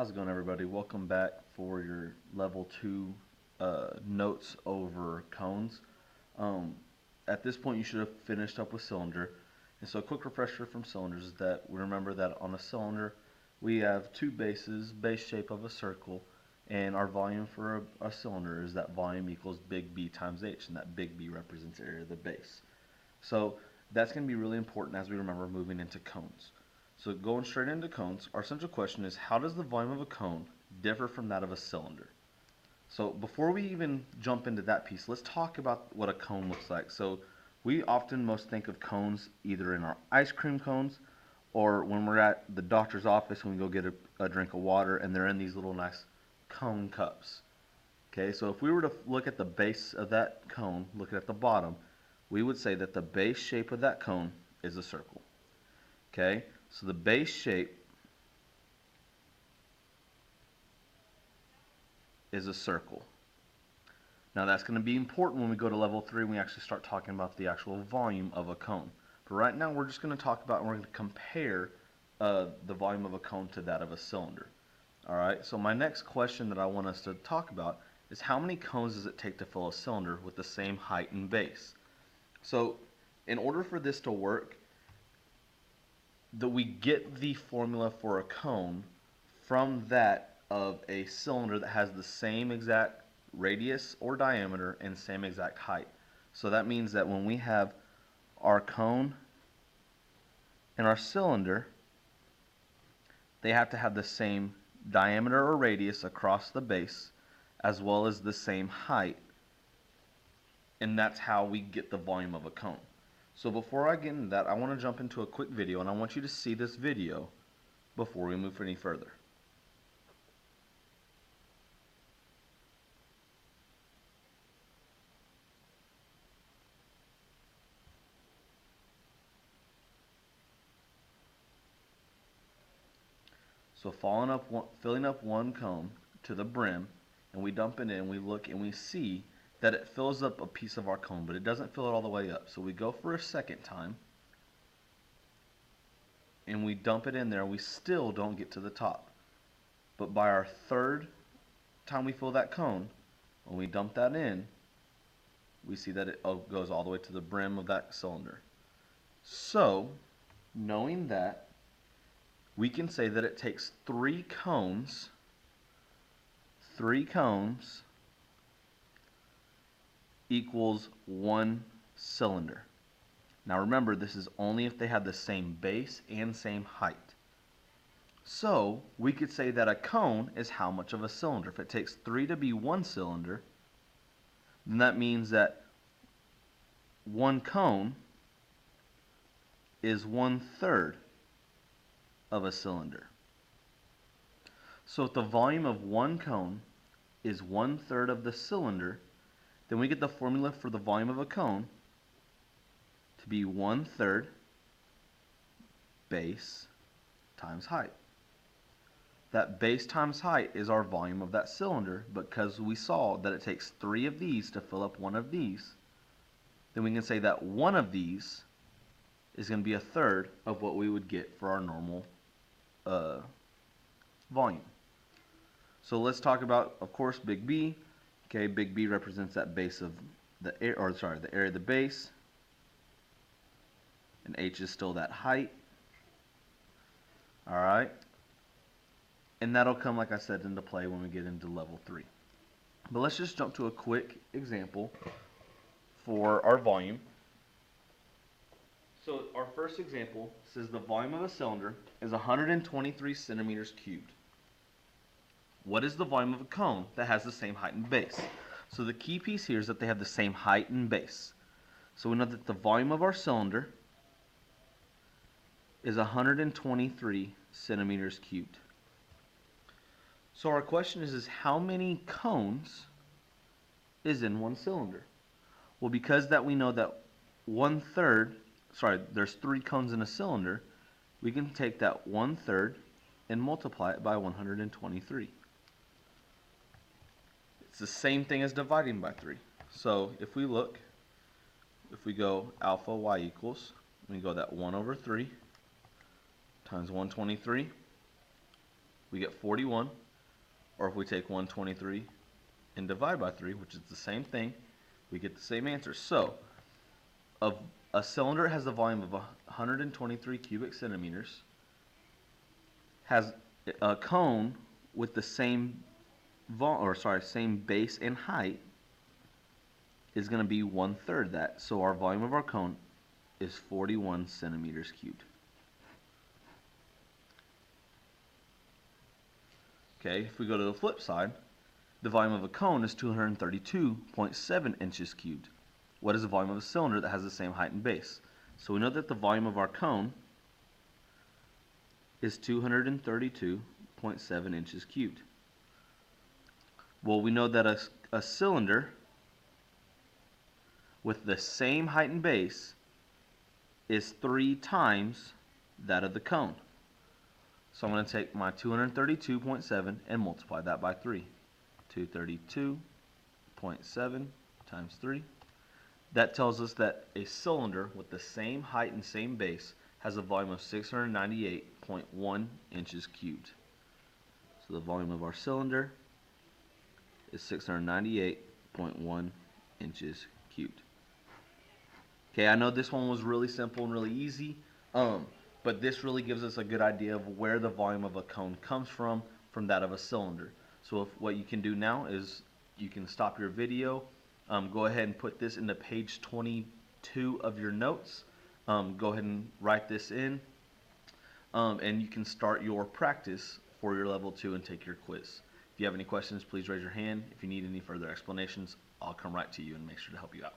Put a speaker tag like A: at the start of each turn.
A: How's it going, everybody? Welcome back for your level 2 notes over cones. Um, at this point, you should have finished up with cylinder. And so a quick refresher from cylinders is that we remember that on a cylinder, we have two bases, base shape of a circle, and our volume for a cylinder is that volume equals big B times H, and that big B represents the area of the base. So that's going to be really important as we remember moving into cones. So going straight into cones, our central question is, how does the volume of a cone differ from that of a cylinder? So before we even jump into that piece, let's talk about what a cone looks like. So we often most think of cones either in our ice cream cones or when we're at the doctor's office and we go get a drink of water and they're in these little nice cone cups. Okay, so if we were to look at the base of that cone, looking at the bottom, we would say that the base shape of that cone is a circle. Okay, so the base shape is a circle. Now that's going to be important when we go to level 3 and we actually start talking about the actual volume of a cone. But right now we're just going to talk about and we're going to compare the volume of a cone to that of a cylinder. Alright, so my next question that I want us to talk about is how many cones does it take to fill a cylinder with the same height and base? So in order for this to work, we get the formula for a cone from that of a cylinder that has the same exact radius or diameter and same exact height. So that means that when we have our cone and our cylinder, they have to have the same diameter or radius across the base as well as the same height, and that's how we get the volume of a cone. So before I get into that, I want to jump into a quick video and I want you to see this video before we move any further. So filling up one cone to the brim, and we dump it in, we look and we see that it fills up a piece of our cone, but it doesn't fill it all the way up. So we go for a second time, and we dump it in there, and we still don't get to the top. But by our third time we fill that cone, when we dump that in, we see that it goes all the way to the brim of that cylinder. So, knowing that, we can say that it takes three cones equals one cylinder. Now remember, this is only if they have the same base and same height. So we could say that a cone is how much of a cylinder. If it takes 3 to be one cylinder, then that means that one cone is 1/3 of a cylinder. So if the volume of one cone is 1/3 of the cylinder, then we get the formula for the volume of a cone to be 1/3 base times height. That base times height is our volume of that cylinder, but because we saw that it takes 3 of these to fill up one of these, then we can say that one of these is going to be 1/3 of what we would get for our normal volume. So let's talk about, of course, big B. Okay, big B represents that base of the air, or sorry, the area of the base, and H is still that height. All right, and that'll come, like I said, into play when we get into level 3. But let's just jump to a quick example for our volume. So our first example says the volume of a cylinder is 123 centimeters cubed. What is the volume of a cone that has the same height and base? So the key piece here is that they have the same height and base. So we know that the volume of our cylinder is 123 centimeters cubed. So our question is how many cones is in one cylinder? Well, because that we know that there's 3 cones in a cylinder, we can take that 1/3 and multiply it by 123. It's the same thing as dividing by 3. So if we go alpha y equals, we go that 1/3 times 123. we get 41, or if we take 123 and divide by 3, which is the same thing, we get the same answer. So, a cylinder has a volume of 123 cubic centimeters, has a cone with the same same base and height is going to be 1/3 that. So our volume of our cone is 41 centimeters cubed. Okay, if we go to the flip side, the volume of a cone is 232.7 inches cubed. What is the volume of a cylinder that has the same height and base? So we know that the volume of our cone is 232.7 inches cubed. Well, we know that a cylinder with the same height and base is 3 times that of the cone. So I'm going to take my 232.7 and multiply that by 3. 232.7 times 3. That tells us that a cylinder with the same height and same base has a volume of 698.1 inches cubed. So the volume of our cylinder is 698.1 inches cubed. Okay, I know this one was really simple and really easy, but this really gives us a good idea of where the volume of a cone comes from that of a cylinder. So what you can do now is you can stop your video, go ahead and put this into page 22 of your notes. Go ahead and write this in, and you can start your practice for your level 2 and take your quiz. If you have any questions, please raise your hand. If you need any further explanations, I'll come right to you and make sure to help you out.